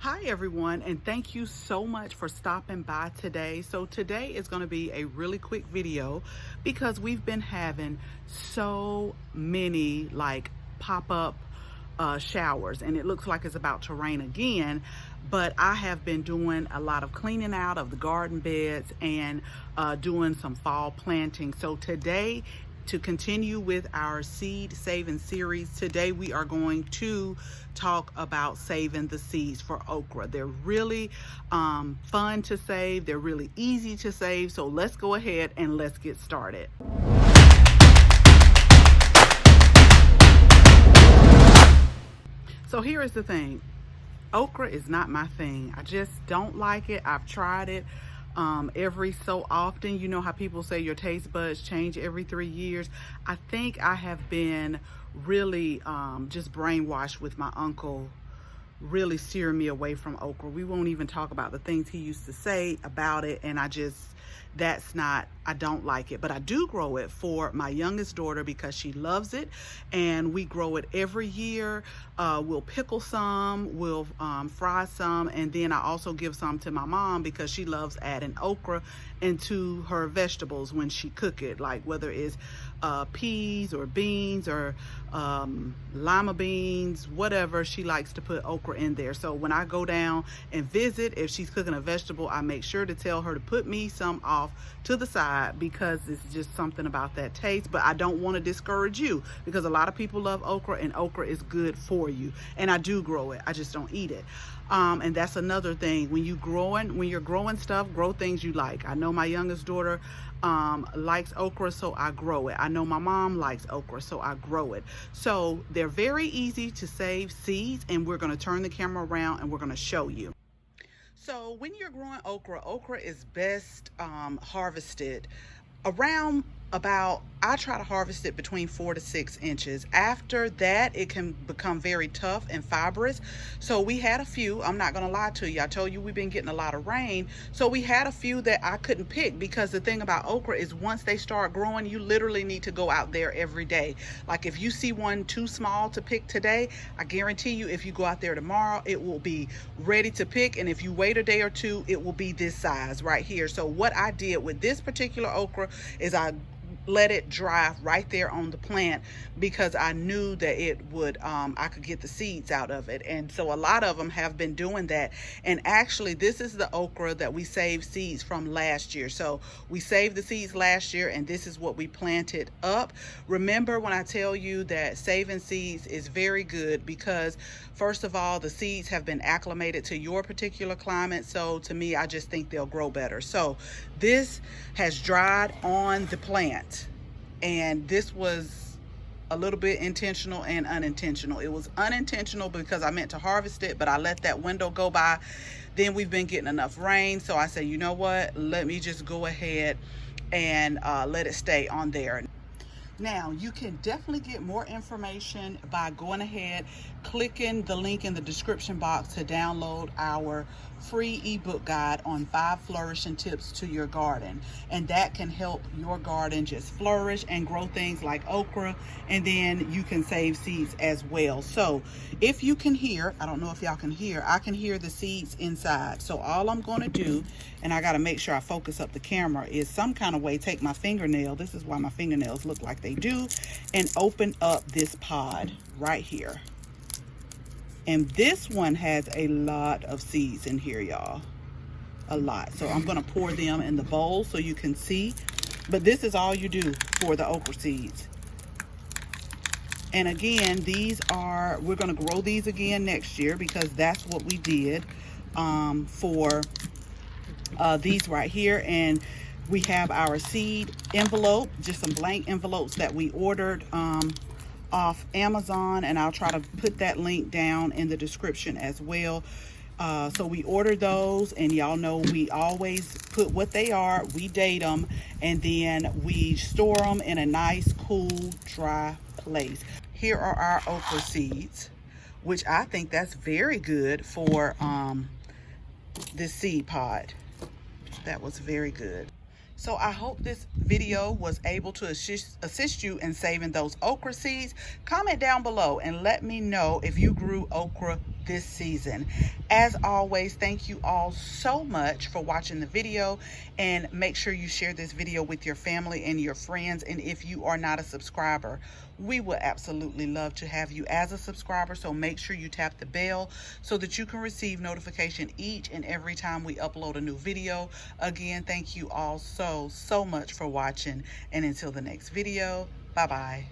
Hi everyone, and thank you so much for stopping by today. So today is going to be a really quick video because we've been having so many pop-up showers, and it looks like it's about to rain again. But I have been doing a lot of cleaning out of the garden beds and doing some fall planting. So today, to continue with our seed saving series, today we are going to talk about saving the seeds for okra. They're really fun to save. They're really easy to save. So let's go ahead and let's get started. So here is the thing. Okra is not my thing. I just don't like it. I've tried it every so often. You know how people say your taste buds change every 3 years. I think I have been really just brainwashed with my uncle really steering me away from okra. We won't even talk about the things he used to say about it, and I don't like it. But I do grow it for my youngest daughter because she loves it, and we grow it every year. We'll pickle some, we'll fry some, and then I also give some to my mom because she loves adding okra into her vegetables when she cook it, like whether it's peas or beans or lima beans, whatever, she likes to put okra in there. So when I go down and visit, if she's cooking a vegetable, I make sure to tell her to put me some off to the side because it's just something about that taste. But I don't want to discourage you because a lot of people love okra, and okra is good for you. And I do grow it, I just don't eat it. And that's another thing. When you're growing stuff, grow things you like. I know my youngest daughter likes okra, so I grow it. I know my mom likes okra, so I grow it. So they're very easy to save seeds, and we're going to turn the camera around and we're going to show you. So when you're growing okra, okra is best harvested around I try to harvest it between 4 to 6 inches. After that, it can become very tough and fibrous. So we had a few, I'm not gonna lie to you, I told you we've been getting a lot of rain. So we had a few that I couldn't pick because the thing about okra is once they start growing, you literally need to go out there every day. Like if you see one too small to pick today, I guarantee you if you go out there tomorrow, it will be ready to pick. And if you wait a day or two, it will be this size right here. So what I did with this particular okra is I let it dry right there on the plant because I knew that it would I could get the seeds out of it. And so a lot of them have been doing that. And actually this is the okra that we saved seeds from last year. So we saved the seeds last year, and this is what we planted up. Remember when I tell you that saving seeds is very good because first of all, the seeds have been acclimated to your particular climate. So to me, I just think they'll grow better. So this has dried on the plant, and this was a little bit intentional and unintentional. It was unintentional because I meant to harvest it, but I let that window go by. Then we've been getting enough rain, so I said, you know what, let me just go ahead and let it stay on there. Now, you can definitely get more information by going ahead, clicking the link in the description box to download our free ebook guide on 5 flourishing tips to your garden. And that can help your garden just flourish and grow things like okra, and then you can save seeds as well. So if you can hear, I don't know if y'all can hear, I can hear the seeds inside. So all I'm going to do, and I got to make sure I focus up the camera, is some kind of way take my fingernail, this is why my fingernails look like they do, and open up this pod right here. And this one has a lot of seeds in here, y'all, a lot. So I'm going to pour them in the bowl so you can see, but this is all you do for the okra seeds. And again, we're going to grow these again next year because that's what we did for these right here. And we have our seed envelope, just some blank envelopes that we ordered off Amazon, and I'll try to put that link down in the description as well. So we ordered those, and y'all know we always put what they are, we date them, and then we store them in a nice, cool, dry place. Here are our okra seeds, which I think that's very good for this seed pod. That was very good. So I hope this video was able to assist you in saving those okra seeds. Comment down below and let me know if you grew okra this season. As always, thank you all so much for watching the video, and make sure you share this video with your family and your friends. And if you are not a subscriber, we would absolutely love to have you as a subscriber, so make sure you tap the bell so that you can receive notification each and every time we upload a new video. Again, thank you all so much for watching, and until the next video, bye bye.